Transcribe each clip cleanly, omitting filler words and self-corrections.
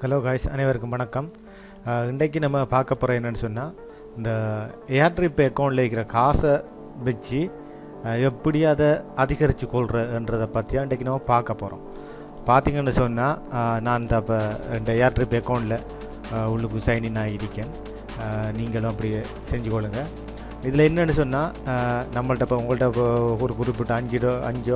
Hello guys, அனைவருக்கும் வணக்கம். இன்றைக்கு நம்ம பார்க்க போகிற என்னென்னு சொன்னால், இந்த ஏர்ட்ரிப் அக்கௌண்ட்டில் இருக்கிற காசை வச்சு எப்படி அதை அதிகரித்து கொள்கிறன்றதை பற்றியா இன்றைக்கி நம்ம பார்க்க போகிறோம். பார்த்திங்கன்னு சொன்னால், நான் இந்த ஏர்ட்ரிப் அக்கௌண்ட்டில் உள்ளுக்கு சைன்இன் ஆகியிருக்கேன். நீங்களும் அப்படி செஞ்சு கொள்ளுங்கள். இதில் என்னென்னு சொன்னால், நம்மள்ட்ட இப்போ உங்கள்கிட்ட இப்போ ஒரு குறிப்பிட்ட 5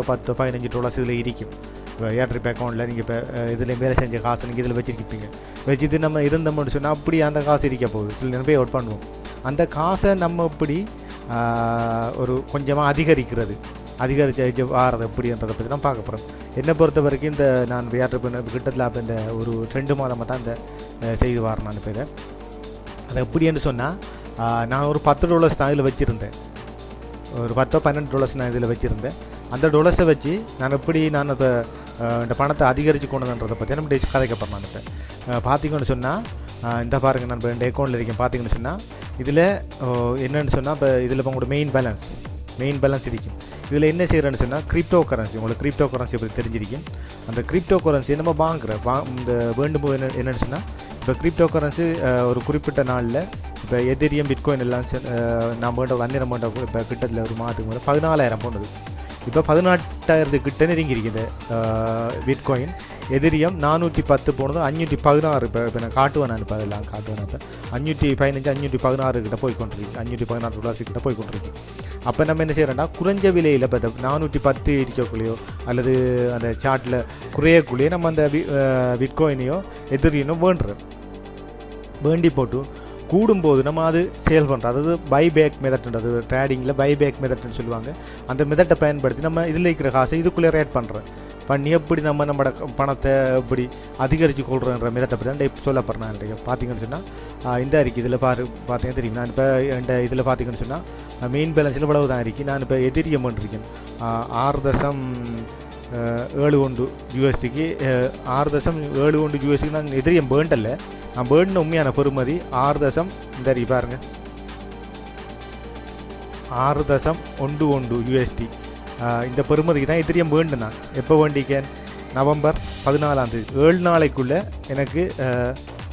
10 15 டாலர்ஸ் இதில் இருக்கும். இப்போ ஏர்ட்ரிப் அக்கௌண்ட்டில் நீங்கள் இப்போ இதில் வேலை செஞ்ச காசை நீங்கள் இதில் வச்சுருப்பீங்க. வச்சுட்டு நம்ம இருந்தோம்னு சொன்னால் அப்படி அந்த காசு இருக்க போகுது. சில நேரம் போய் அவுட் பண்ணுவோம். அந்த காசை நம்ம இப்படி ஒரு கொஞ்சமாக அதிகரித்து வாரது எப்படின்றதை பற்றி தான் பார்க்க போகிறோம். என்னை பொறுத்த வரைக்கும் இந்த நான் ஏர்ட்ரிப் கிட்டத்தில் அப்போ இந்த ஒரு 2 மாதமாக தான் இந்த செய்து வாரேன். நான் இப்போ இதை அது எப்படின்னு சொன்னால், நான் ஒரு $10 தான் இதில் வச்சுருந்தேன். ஒரு 10-12 டாலர்ஸ் நான் இதில் வச்சுருந்தேன். அந்த டாலர்ஸை வச்சு நான் எப்படி இப்போ இந்த பணத்தை அதிகரித்து கொண்டுன்றதை பற்றி நம்ம கதைக்க போகிறேன். நான் இப்போ பார்த்திங்கன்னு சொன்னால், இந்த பாருங்கள், நான் இப்போ இந்த அக்கௌண்ட்டில் இருக்கேன். பார்த்திங்கன்னு சொன்னால், இதில் என்னென்னு சொன்னால், இப்போ இதில் இப்போ உங்களோட மெயின் பேலன்ஸ் இருக்கும். இதில் என்ன செய்கிறேன்னு சொன்னால், கிரிப்டோ கரன்சி, உங்களுக்கு கிரிப்டோ கரன்சி பற்றி தெரிஞ்சிருக்கும். அந்த கிரிப்டோ கரன்சியை நம்ம இந்த வேண்டும் என்னென்னு சொன்னால், இப்போ கிரிப்டோ கரன்சி ஒரு குறிப்பிட்ட நாளில் இப்போ எதிரியம் பிட்காயின் எல்லாம் நான் வேண்டாம் இப்போ கிட்டத்தில் ஒரு மாதத்துக்கு மேலே 14,000 போனது. இப்போ 18,000 கிட்ட நெருங்கியிருக்குது பிட்காயின். எதிரியம் 410 போனது 516. இப்போ நான் காட்டுவேன். நான் இப்போ அதெல்லாம் காட்டுவேன். இப்போ 515 516 கிட்ட போய்கொண்டிருக்கு. 516 டாலர்ஸ் கிட்ட போய்கொண்டிருக்கு. அப்போ நம்ம என்ன செய்கிறோம்னா, குறைஞ்ச விலையில் இப்போ 410 இருக்கக்குள்ளேயோ அல்லது அந்த சார்ட்டில் குறையக்குள்ளேயோ நம்ம அந்த பிட்காயினையோ எதிரியனோ வேண்டி போட்டு கூடும்போது நம்ம அது சேல் பண்ணுறோம். அதாவது பைபேக் மெத்தட்ன்றது ட்ரேடிங்கில் பைபேக் மெத்தட்னு சொல்லுவாங்க. அந்த மெத்தட்டை பயன்படுத்தி நம்ம இதில் இருக்கிற காசை இதுக்குள்ளே ரேட் பண்ணி எப்படி நம்ம பணத்தை எப்படி அதிகரித்து கொள்கிறோன்ற மெத்தட்டை பற்றி தான் சொல்ல போகிறேன். நான் பார்த்தீங்கன்னு சொன்னால், இந்த இருக்குது. இதில் பார்த்தீங்கன்னா தெரியும். நான் இப்போ இந்த இதில் பார்த்தீங்கன்னு சொன்னால், மெயின் பேலன்ஸில் இவ்வளவு தான் இருக்குது. நான் இப்போ எதிரியம் பண்ணிருக்கேன் 6.71 USDக்கு 6.71 USDக்கு நான் எதிரியம் வேண்டல. நான் வேண்டின உண்மையான பெறுமதி 6. இந்த பாருங்க, 6.11 USD. இந்த பெறுமதிக்கு தான் எதிரியம் வேண்டும். நான் எப்போ வேண்டிக்கேன்? நவம்பர் 14 7 நாளைக்குள்ளே எனக்கு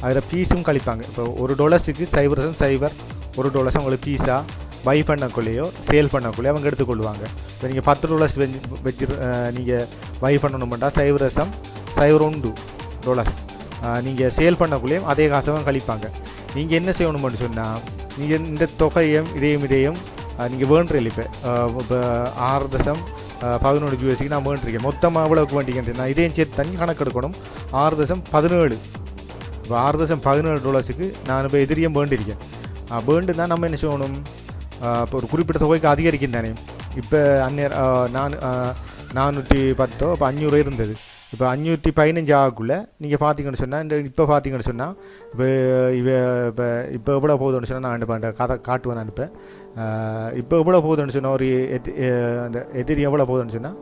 அதில் ஃபீஸும் கழிப்பாங்க. இப்போ $1 $0.01 உங்களுக்கு ஃபீஸாக பை பண்ணக்குள்ளேயோ சேல் பண்ணக்குள்ளேயோ அவங்க எடுத்துக்கொள்வாங்க. இப்போ நீங்கள் $10 வச்சு நீங்கள் பை பண்ணணுமெண்டா $0.01 நீங்கள் சேல் பண்ணக்குள்ளேயும் அதே காசை கழிப்பாங்க. நீங்கள் என்ன செய்யணும்னு சொன்னால், நீங்கள் இந்த தொகையும் இதையும் நீங்கள் வேண்டுறீங்க. இப்போ 6.11 USDக்கு நான் வேண்டிருக்கேன். மொத்தமாக எவ்வளோக்கு வேண்டிக்கிறேன் நான் இதையும் சேர்த்து தண்ணி கணக்கெடுக்கணும். 6.17 இப்போ $6.17 நான் இப்போ எதிரியும் வேண்டியிருக்கேன். வேண்டுனா நம்ம என்ன செய்யணும், இப்போ ஒரு குறிப்பிட்ட தொகைக்கு அதிகரிக்கும் தானே. இப்போ நான் 410 இப்போ 500 இருந்தது. இப்போ 515 ஆகக்குள்ளே நீங்கள் பார்த்தீங்கன்னு சொன்னால், இப்போ பார்த்தீங்கன்னு சொன்னால், இப்போ எவ்வளோ போகுதுன்னு சொன்னால், நான் இப்போ கதை காட்டுவேன். நான் இப்போ எவ்வளோ போகுதுன்னு சொன்னால், ஒரு அந்த எதிரி எவ்வளோ போகுதுன்னு சொன்னால்,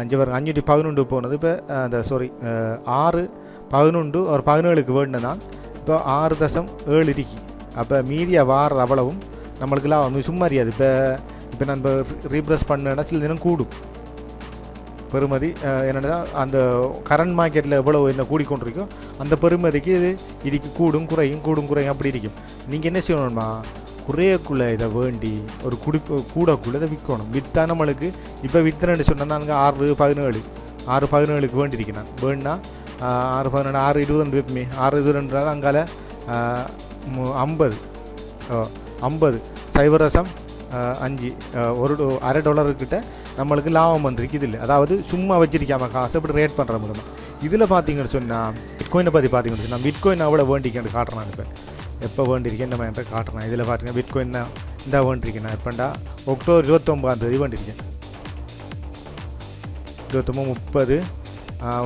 511 போனது. இப்போ அந்த 6.11 ஒரு 17க்கு வேணுன்னா இப்போ 6.7 இருக்கு. அப்போ மீதியாக வார அவ்வளவும் நம்மளுக்குலாம் வந்து சும்மா அறியாது. இப்போ நான் இப்போ ரீப்ரெஸ் பண்ணேன்னா சில தினம் கூடும் பெறுமதி. என்னென்னா, அந்த கரண்ட் மார்க்கெட்டில் எவ்வளோ என்ன கூடிக்கொண்டிருக்கோ அந்த பெறுமதிக்கு இது கூடும் குறையும் அப்படி இருக்கும். நீங்கள் என்ன செய்யணும்னா, குறையக்குள்ளே இதை வேண்டி ஒரு கூடக்குள்ளே இதை விற்கணும். விற்றா நம்மளுக்கு இப்போ விற்றுன்னு சொன்னால், நாங்கள் 6.17க்கு வேண்டியிருக்கேன். நான் வேணுன்னா 6.17 6.20 விற்பமே. 6.22 அங்கால 50 $0.5 $1.5 கிட்ட நம்மளுக்கு லாபம் வந்துருக்கு. இதில் அதாவது சும்மா வச்சிருக்காம காசு அப்படி ரேட் பண்ணுற முடியும். இதில் பார்த்தீங்கன்னு சொன்னால், பிட்காயினை பற்றி பார்த்தீங்கன்னு சொன்னால், பிட்காயின் அவ்வளோ வேண்டிக்கேன் காட்டுறேன். இப்போ எப்போ வேண்டியிருக்கேன் நம்ம என்ற காட்டுறேன். இதில் பார்த்தீங்கன்னா பிட்காயின் தான் இந்த வேண்டியிருக்கேன். நான் எப்போண்டா அக்டோபர் 29 வேண்டியிருக்கேன். 29 30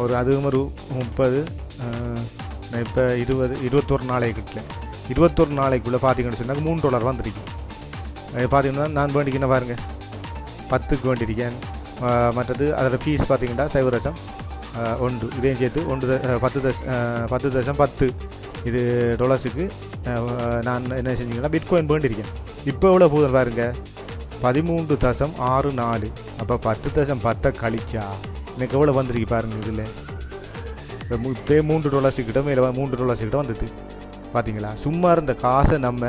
ஒரு அதுவும் ஒரு 30 நான் இப்போ 21 நாளைக்குள்ள 21 நாளைக்குள்ளே பார்த்தீங்கன்னு சொன்னால் $3 வந்துருக்கேன். பார்த்தீங்கன்னா நான் வேண்டிக்கணும் பாருங்கள், 10க்கு வேண்டியிருக்கேன். மற்றது அதோட ஃபீஸ் பார்த்தீங்கன்னா $0.01 இதையும் சேர்த்து 10.10 இது டாலர்ஸுக்கு நான் என்ன செஞ்சீங்கன்னா பிட்காயின் வேண்டியிருக்கேன். இப்போ எவ்வளோ போதும் பாருங்கள், 13.64. அப்போ 10.10 கழிச்சா எனக்கு எவ்வளோ வந்திருக்கு பாருங்கள். இதில் இப்போ $3 கிட்ட மேலே $3 கிட்ட வந்துது பார்த்தீங்களா. சும்மா இருந்த காசை நம்ம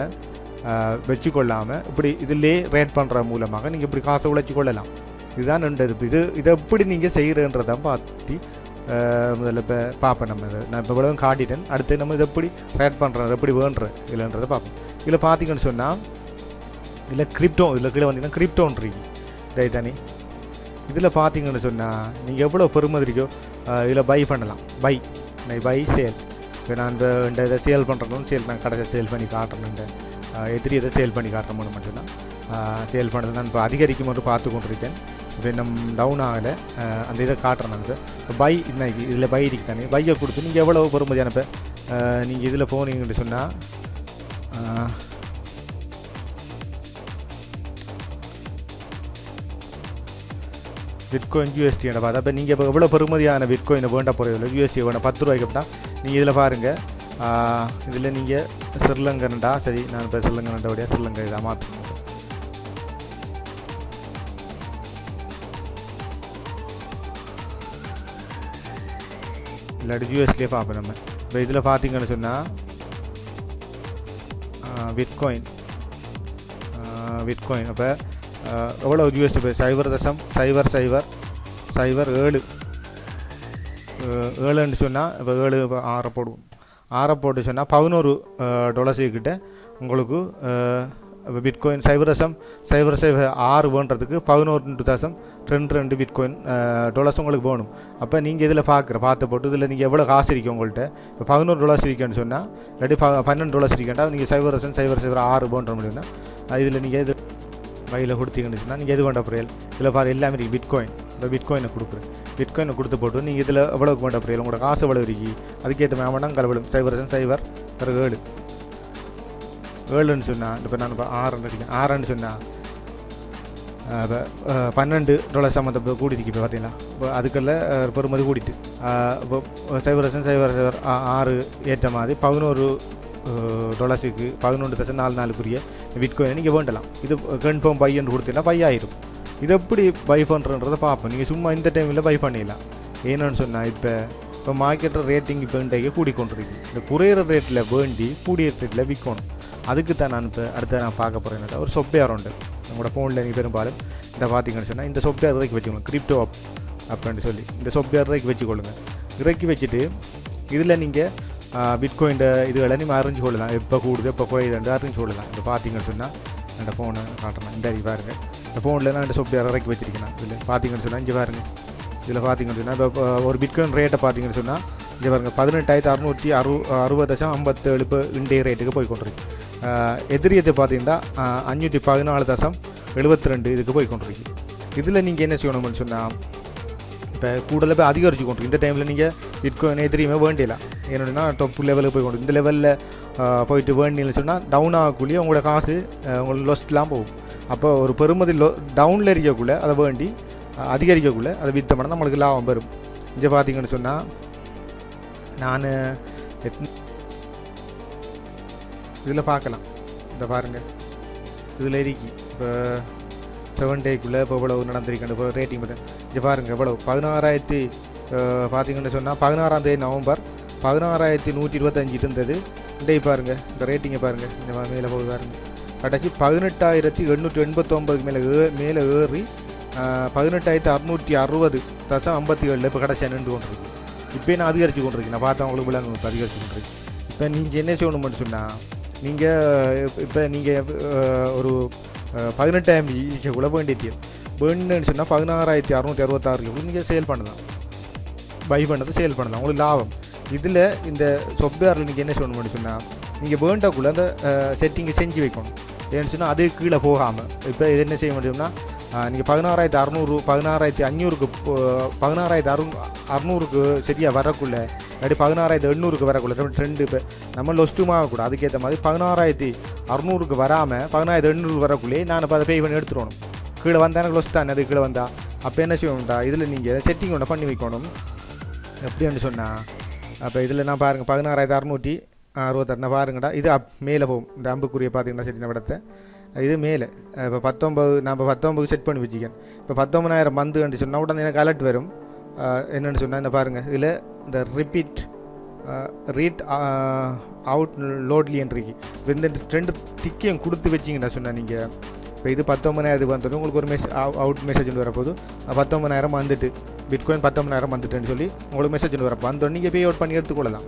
வச்சுக்கொள்ளாமல் இப்படி இதிலே ரேட் பண்ணுற மூலமாக நீங்கள் இப்படி காசை உழைச்சி கொள்ளலாம். இதுதான் இதை எப்படி நீங்கள் செய்கிறன்றதான் பார்த்து முதல்ல இப்போ பார்ப்பேன். நான் இப்போ இவ்வளவு காட்டிட்டேன். அடுத்து நம்ம இதை எப்படி ரேட் பண்ணுறோம் எப்படி வேணுற இல்லைன்றதை பார்ப்போம். இதில் பார்த்தீங்கன்னு சொன்னால் இதில் இதில் கீழே வந்தீங்கன்னா கிரிப்டோன்றிங்க இதை தானே. இதில் பார்த்தீங்கன்னு சொன்னால் நீங்கள் எவ்வளோ பெருமதி இருக்கோ இதில் பை பண்ணலாம். Buy sell. இப்போ நான் இந்த இதை சேல் பண்ணுறதும் நான் கடைசியாக சேல் பண்ணி காட்டுறேன். இந்த எதிரியை சேல் பண்ணி காட்டுறோம்னு மட்டும்தான் சேல் பண்ணுறது நான் இப்போ அதிகரிக்கும் மட்டும் பார்த்து கொண்டிருக்கேன். இப்போ நம்ம டவுன் ஆகலை அந்த இதை காட்டுறேன். நான் இப்போ பை இன்னைக்கு இதில் பை இருக்கு தானே. பையை கொடுத்து நீங்கள் எவ்வளோ பெருமதியான இப்போ நீங்கள் இதில் போனீங்கன்னு சொன்னால் பிட்காயின் யூஎஸ்டியோட பார்த்தா இப்போ நீங்கள் இப்போ எவ்வளோ பெருமதியான பிட்காயினை வேண்ட போகிறதில்ல யூஎஸ்டி வேணும் $10 அப்படின்னா நீங்கள் இதில் பாருங்கள். இதில் நீங்கள் ஸ்ரீலங்கன்டா சரி நான் இப்போ ஸ்ரீலங்கன்டோடைய ஸ்ரீலங்கா இதை மாற்றணும். இல்லாட்டி யூஎஸ்டியே பார்ப்போம் நம்ம. இப்போ இதில் பார்த்தீங்கன்னு சொன்னால் பிட்காயின் அப்போ எவ்வளோ யூஎஸ்டி இப்போ 0.0007 சொன்னால் இப்போ 7 6 போடுவோம். 6 போட்டு சொன்னால் $11 கிட்ட உங்களுக்கு பிட்காயின் 0.0006 வேண்டதுக்கு 11.22 பிட்காயின் $11 உங்களுக்கு வேணும். அப்போ நீங்கள் இதில் பார்த்து போட்டு இதில் நீங்கள் எவ்வளோ காசு இருக்கீங்க உங்கள்கிட்ட இப்போ $11 இருக்கேன்னு சொன்னால் இல்லாட்டி $12 இருக்கேன்டா நீங்கள் 0.0006 வேண்ட முடியும்னா இதில் நீங்கள் இது வகையில் கொடுத்தீங்கன்னு சொன்னால் நீங்கள் எது வேண்ட புரியல் இதில் பாரு எல்லாமே இருக்குது. பிட்காயின் இப்போ பிட்காயினை கொடுத்து போட்டு நீங்கள் இதில் எவ்வளோக்கு வேண்ட புரியல் உங்களோட காசு எவ்வளோ இருக்கி அதுக்கேற்ற மாதிரி வேண்டாம் கலவிடும் 0.0007 சொன்னால் இப்போ நான் இப்போ 6 சொன்னால் இப்போ $12 சம்மந்த கூடிருக்கு. இப்போ பார்த்தீங்களா இப்போ அதுக்கெல்லாம் பெருமதி கூடிட்டு இப்போ 0.0006 ஏற்ற மாதிரி $11 $11.44 பிட்காயினை நீங்கள் வேண்டலாம். இது கன்ஃபார்ம் பை என்று கொடுத்தீங்கன்னா பை ஆயிரும். இது எப்படி பை பண்ணுறன்றதை பார்ப்போம். நீங்கள் சும்மா இந்த டைமில் பை பண்ணிடலாம். ஏன்னு சொன்னால் இப்போ மார்க்கெட்டில் ரேட்டிங் இப்போ இன்றைக்கு கூடிக்கொண்டிருக்கு. இந்த குறையிற ரேட்டில் வேண்டி கூடிய ரேட்டில் விற்கணும். அதுக்கு தான் நான் இப்போ அடுத்த நான் பார்க்க போகிறேன். ஒரு சொப்ட்வேர் உண்டு உங்களோட ஃபோனில் நீங்கள் பெரும்பாலும் இந்த பார்த்தீங்கன்னு சொன்னால் இந்த சொப்ட்வேர் இறக்கி வச்சுக்கணும். கிரிப்டோ அப்படின்னு சொல்லி இந்த சொப்ட்வேர் இறக்கி வச்சுக்கொள்ளுங்க. இறக்கி வச்சுட்டு இதில் நீங்கள் பிட்காயின் இதுகளை நீங்கள் அறிஞ்சு கொள்ளலாம். எப்போ கூடுது எப்போ குறையுதுன்னு அறிஞ்சு கொள்ளலாம். இப்போ பார்த்தீங்கன்னு சொன்னால் இந்த ஃபோனை காட்டுறேன். இந்த பாருங்கள் இந்த ஃபோனில் நான் இந்த சொப்ட்வேர் இறக்கி வச்சிருக்கேன். இதில் பார்த்தீங்கன்னு சொன்னால் இங்கே பாருங்கள். இதில் பார்த்தீங்கன்னு சொன்னால் இப்போ ஒரு பிட்காயின் ரேட்டை பார்த்தீங்கன்னு சொன்னால் இங்கே பாருங்கள் 18,660.57 இப்போ இந்திய ரேட்டுக்கு போய் கொண்டிருக்கு. எதிரியத்தை பார்த்தீங்கன்னா 514.72 இதுக்கு போய் கொண்டிருக்கு. இதில் நீங்கள் என்ன செய்யணும்னு சொன்னால் இப்போ கூடுதலாக போய் அதிகரிச்சு கொண்டிருக்கு. இந்த டைமில் நீங்கள் பிட்காயின் எதிரியுமே வேண்டியலாம். ஏன்னா டாப் லெவலுக்கு போய் கொண்டு இந்த லெவலில் போயிட்டு வேண்டின்னு சொன்னால் டவுன் ஆகக்குள்ளேயே உங்களோட காசு உங்களுக்கு லொஸ்ட்லாம் போகும். அப்போ ஒரு பெருமதி டவுனில் இருக்கக்குள்ளே அதை வேண்டி அதிகரிக்கக்குள்ளே அதை விற்றோம்னா நம்மளுக்கு லாபம் வரும். இங்கே பார்த்தீங்கன்னு சொன்னால் நான் இதில் பார்க்கலாம். இந்த பாருங்கள் இதில் இருக்கி இப்போ 7 டேக்குள்ளே இப்போ இவ்வளவு நடந்திருக்கேன். இப்போ ரேட்டிங் பார்த்தேன். இங்கே பாருங்கள் எவ்வளோ 16,000 பார்த்தீங்கன்னு சொன்னால் 16ஆம் தேதி நவம்பர் 16,125 இருந்தது. இன்றைக்கு பாருங்கள் இந்த ரேட்டிங்கை பாருங்கள். இந்த மேலே போய் பாருங்கள் கடைசி 18,889 மேலே ஏறி 18,660.57 இப்போ கடைசியாக நின்று கொண்டிருக்கு. இப்போ நான் அதிகரித்து கொண்டிருக்கேன். நான் பார்த்தா உங்களுக்கு விளங்கு அதிகரித்து கொண்டிருக்கு. இப்போ நீங்கள் என்ன செய்யணும்னு சொன்னால் நீங்கள் ஒரு 18,000 ஈக்குள்ளே வேண்டுன்னு சொன்னால் 16,666 நீங்கள் சேல் பண்ணலாம். பை பண்ணது சேல் பண்ணலாம். உங்களுக்கு லாபம். இதில் இந்த சாஃப்ட்வேரில் நீங்கள் என்ன செய்யணும்னு சொன்னால் நீங்கள் வேண்டக்குள்ளே அந்த செட்டிங்கை செஞ்சு வைக்கணும். ஏன்னு சொன்னால் அது கீழே போகாமல் இப்போ இது என்ன செய்ய முடியும்னா நீங்கள் 16,600க்கு சரியாக வரக்குள்ளே இல்லாட்டி 16,800க்கு வரக்குள்ளே 2 இப்போ நம்ம லொஸ்ட்டுமாக அதுக்கேற்ற மாதிரி 16,600க்கு வராமல் 16,800 வரக்குள்ளே நான் இப்போ அதை பே பண்ணி எடுத்துடணும். கீழே வந்தால் எனக்கு லொஸ்ட் தானே அது கீழே வந்தால். அப்போ என்ன செய்யணும்டா இதில் நீங்கள் செட்டிங் ஒன்று பண்ணி வைக்கணும். எப்படின்னு சொன்னால் அப்போ இதில் நான் பாருங்கள் 16,666 பாருங்கடா இது மேலே போகும். இந்த அம்புக்குரிய பார்த்தீங்கன்னா செட்டின படத்தை இது மேலே இப்போ 19 நம்ம 19 செட் பண்ணி வச்சுக்கேன். இப்போ 19,000 வந்துன்னு சொன்னால் உடனே எனக்கு அலர்ட் வரும். என்னென்னு சொன்னால் என்ன பாருங்கள், இதில் இந்த ரீட் அவுட் லோட்லின்னு இருக்கு. இப்போ இந்த 2 டிக்கையும் கொடுத்து வச்சிங்கன்னா சொன்னால் நீங்கள் இப்போ இது 19,000 வந்துட்டு உங்களுக்கு ஒரு அவுட் மெசேஜ் வரப்போது 19,000 வந்துட்டு பிட்காயின் 19,000 வந்துட்டுன்னு சொல்லி உங்களுக்கு மெசேஜ் வரப்போ அந்த நீங்கள் பே அவுட் பண்ணி எடுத்துக்கொள்ளலாம்.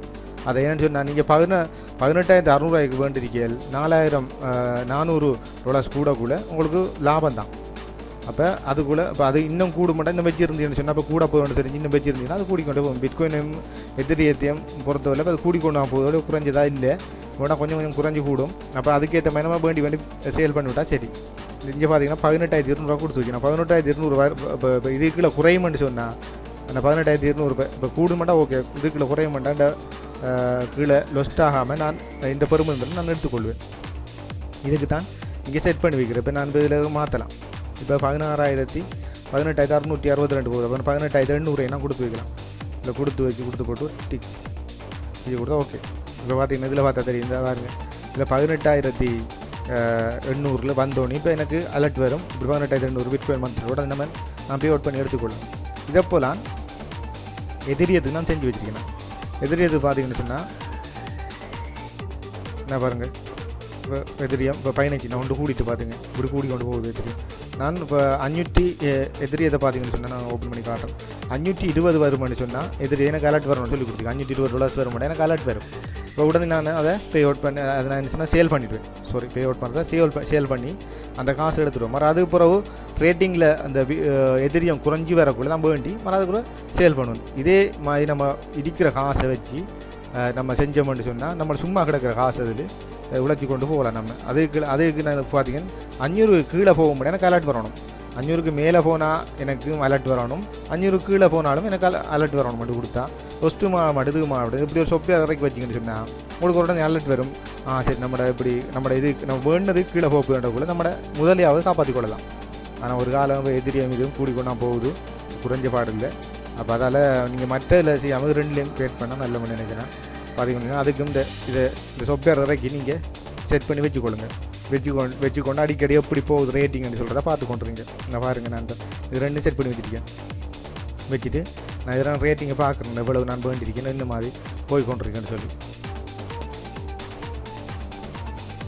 அதை ஏன்னு சொன்னால் நீங்கள் 18,600 வேண்டியிருக்கீங்க, $4,400 கூட உங்களுக்கு லாபம் தான். அப்போ அதுக்குள்ளே இப்போ அது இன்னும் கூட மாட்டேன் இன்னும் வச்சுருந்தீங்கன்னு சொன்னால் அப்போ கூட போகணும் தெரிஞ்சு இன்னும் வச்சுருந்தீங்கன்னா அது கூடிக்கொண்டு போகும். பிட்காயின் எத்திரியம் பொறுத்தவரை அது கூடிக்கொண்டு போகுதோட குறைஞ்சதா இல்லை, உடனே கொஞ்சம் குறைஞ்சி கூடும். அப்போ அதுக்கேற்ற மாதிரி நம்ம வேண்டி சேல் பண்ணிவிட்டால் சரி. இங்கே பார்த்தீங்கன்னா 18,200 கொடுத்து வைக்கணும். 18,200 இப்போ இதுக்குள்ளே குறையுமென்னு சொன்னால் அந்த 18,200 இப்போ கூடுமெண்டா ஓகே, இதுக்குள்ளே குறையுமெண்டா கீழே லொஸ்ட் ஆகாமல் நான் இந்த பெருமதி நான் எடுத்துக்கொள்வேன். இதுக்கு தான் இங்கே செட் பண்ணி வைக்கிறேன். இப்போ நான் இதில் மாற்றலாம். இப்போ 18,662 போகுது. அப்போ 18,800 நான் கொடுத்து வைக்கலாம். இதில் கொடுத்து போட்டு டிக் இது கொடுத்தா ஓகே. இப்போ பார்த்தீங்கன்னா இதில் பார்த்தா தெரியும், இந்த பாருங்க இதில் 18,800 வந்தோன்னே இப்போ எனக்கு அலர்ட் வரும். இப்படி 18,800 பிட்காயின் மந்த்லோட அந்த மாதிரி நான் பே அவுட் பண்ணி எடுத்துக்கொள்ளும். இதை போல் எதிரியத்துக்கு நான் செஞ்சு வச்சுருக்கேன். எதிரியது பார்த்தீங்கன்னு சொன்னால் என்ன பாருங்கள், இப்போ எதிரியம் இப்போ 15 நான் ஒன்று கூட்டிகிட்டு பார்த்துங்க இப்படி கூடி கொண்டு போகுது எதிரியம். நான் இப்போ 500 எதிரியத்தை பார்த்தீங்கன்னு சொன்னால் நான் ஓப்பன் பண்ணி காட்டுறேன். 520 வருமானு சொன்னால் எதிரி எனக்கு அலர்ட் வரணும்னு சொல்லி கொடுத்துருக்கேன். $520 வருமானம் எனக்கு அலர்ட் வரும். இப்போ உடனே நான் அதை பே அவுட் பண்ணி அதை நான் என்ன சொன்னால் சேல் பண்ணிவிடுவேன். பே அவுட் பண்ணுறதா சேல் பண்ணி அந்த காசு எடுத்துடுவோம். மறு அதுக்கு பிறகு ரேட்டிங்கில் அந்த எதிரியம் குறைஞ்சி வரக்குள்ள நம்ம வேண்டி அதுக்குள்ள சேல் பண்ணுவோம். இதே மாதிரி நம்ம இருக்கிற காசை வச்சு நம்ம செஞ்சோம்னு சொன்னால் நம்ம சும்மா கிடக்கிற காசு அதில் உழைச்சி கொண்டு போகலாம். நம்ம அதுக்கு நான் பார்த்தீங்கன்னா 500 கீழே போக முடியும், எனக்கு அலர்ட் வரணும். 500க்கு மேலே போனால் எனக்கு அலர்ட் வரணும், 500 கீழே போனாலும் எனக்கு அலர்ட் வரணும். மட்டும் கொடுத்தா ஃபஸ்ட்டு இதுக்கு மாவட்டம் இப்படி ஒரு சொப்பியாக இறக்கி வச்சிங்கன்னு சொன்னால் உங்களுக்கு உடனே அலர்ட் வரும். சரி நம்ம இது நம்ம வேண்டது கீழே போகக்கூட நம்ம முதலையாவது காப்பாற்றி கொள்ளலாம். ஆனால் ஒரு காலம் எதிரியம் இதுவும் கூடிக்கொண்டா போகுது, குறைஞ்ச பாடில்லை. அப்போ அதால் நீங்கள் மற்ற இல்லை செய்யாமல் 2லேயும் கிரியேட் பண்ணால் நல்ல மணி நினைக்கிறேன். பார்த்தீங்கன்னா அதுக்கு இந்த சொப்பியார் இறக்கி நீங்கள் செட் பண்ணி வச்சுக்கொண்டு அடிக்கடி எப்படி போகுது ரேட்டிங்னு சொல்கிறத பார்த்து கொண்டுருங்க. நான் பாருங்கள், நான் இது 2 செட் பண்ணி வச்சுட்டு நான் இதெல்லாம் ரேட்டிங்கை பார்க்குறேன், எவ்வளவு நான் வேண்டியிருக்கேன் இந்த மாதிரி போய் கொண்டிருக்கேன்னு சொல்லி.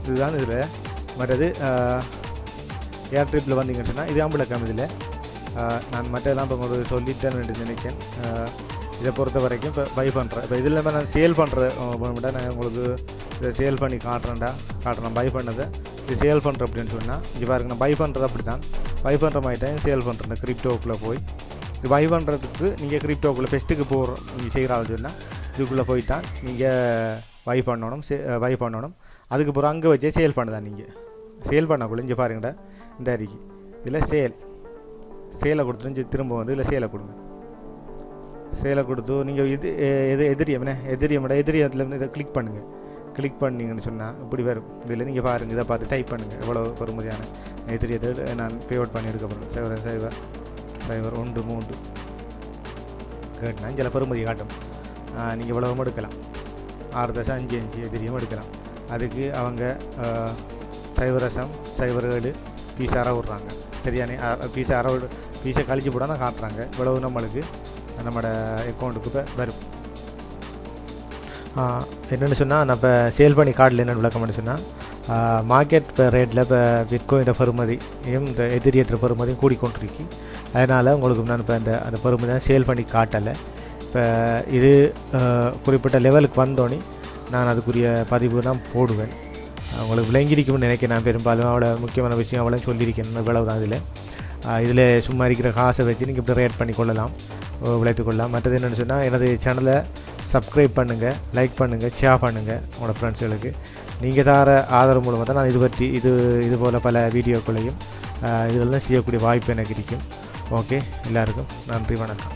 இதுதான் இதில் மற்றது ஏர்ட்ரிப்பில் வந்தீங்கன்னு சொன்னால் இது அம்பளக்கம். இதில் நான் மற்றெல்லாம் இப்போ உங்களுக்கு சொல்லிட்டேன்னு நினைக்கிறேன். இதை பொறுத்த வரைக்கும் இப்போ பை பண்ணுறேன். இப்போ இதில் நான் சேல் பண்ணுறேன், நான் உங்களுக்கு இதை சேல் பண்ணி காட்டுறேன் பை பண்ணதை. இது சேல் பண்ணுறேன் அப்படின்னு சொன்னால் இங்கே பாருங்க, நான் பை பண்ணுறது அப்படி தான் பை பண்ணுற மாதிரி தான் சேல் பண்ணுறேன். கிரிப்டோக்குள்ளே போய் இது பை பண்ணுறதுக்கு நீங்கள் கிரிப்டோக்குள்ளே ஃபெஸ்ட்டுக்கு நீங்கள் செய்கிறாள் சொன்னால் இதுக்குள்ளே போய் தான் நீங்கள் பை பண்ணணும். அதுக்கப்புறம் அங்கே வச்சே சேல் பண்ணதான். நீங்கள் சேல் பண்ணக்குள்ள இங்கே பாருங்கடா, இந்த அறிக்கை இதில் சேலை கொடுத்துட்டு திரும்ப வந்து இதில் சேலை கொடுங்க. சேலை கொடுத்து நீங்கள் எதிரியத்தில் இதை கிளிக் பண்ணுங்கள். கிளிக் பண்ணிங்கன்னு சொன்னால் இப்படி வரும். இதில் நீங்கள் பாருங்கள், இதை பார்த்து டைப் பண்ணுங்கள் எவ்வளோ பெறுமதியான எதிரியத்தை நான் பே அவுட் பண்ணி எடுக்கப்படுறேன். 0.013 கேட்டுனா சில பெறுமதி காட்டும். நீங்கள் இவ்வளவும் எடுக்கலாம், 6.55 எதிரியும் எடுக்கலாம். அதுக்கு அவங்க 0.07 பீஸை விட்றாங்க. சரியானே பீஸை கழிச்சு போட தான் காட்டுறாங்க. இவ்வளவு நம்மளுக்கு நம்மளோட அக்கௌண்ட்டுக்கு இப்போ வரும். என்னென்னு சொன்னால் நான் இப்போ சேல் பண்ணி கார்டில் என்னென்னு விளக்கம்னு சொன்னால் மார்க்கெட் ரேட்டில் இப்போ பிட்காயின் பெறுமதியும் இந்த எதிரியற்ற பெறுமதியும் கூடிக்கொண்டிருக்கு. அதனால் உங்களுக்கு நான் இப்போ அந்த பெறுமதியை சேல் பண்ணி காட்டலை. இப்போ இது குறிப்பிட்ட லெவலுக்கு வந்தோடனே நான் அதுக்குரிய பதிவு தான் போடுவேன். உங்களுக்கு விளங்கியிருக்கும்னு நினைக்கிறேன். நான் பெரும்பாலும் அவ்வளோ முக்கியமான விஷயம் அவ்வளோ சொல்லியிருக்கேன். இவ்வளவு தான் இதில் சும்மா இருக்கிற காசை வச்சு நீங்கள் இப்படி ரேட் பண்ணி கொள்ளலாம், விளைத்து கொள்ளலாம். மற்றது என்னென்னு சொன்னால் எனது சேனலை சப்ஸ்கிரைப் பண்ணுங்கள், லைக் பண்ணுங்கள், ஷேர் பண்ணுங்கள் உங்களோட ஃப்ரெண்ட்ஸுகளுக்கு. நீங்கள் தர ஆதரவு மூலமாக தான் நான் இது போல் பல வீடியோக்களையும் இதெல்லாம் செய்யக்கூடிய வாய்ப்பு எனக்கு இருக்கும். ஓகே, எல்லாருக்கும் நன்றி, வணக்கம்.